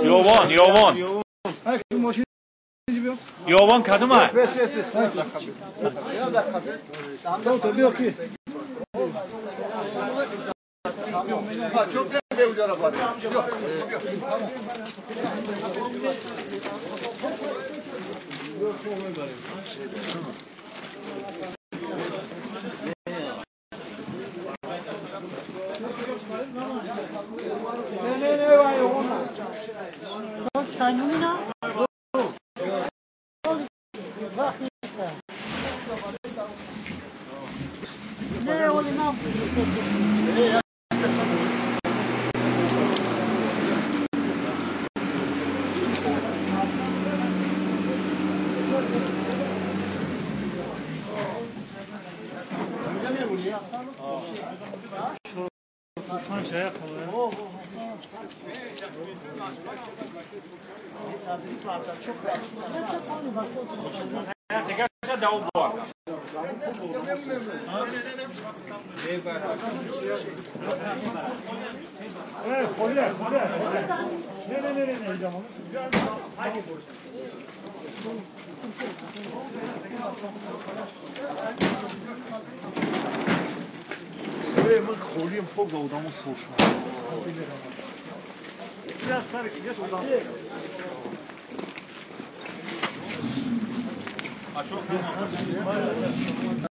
Yovan. Yovan kadın mı? Çok ne ucuna var? Yok. Ne var yok ona? Sen bunu ne? Bak işte. Ne oğlum ne yapıyorsun? Şey yapalım. Tekerse davul bu arada. Evet, kolye. Ne camı? Hadi من خولیم خوب بودم و سوش biraz tabii ki geç oradan. Çok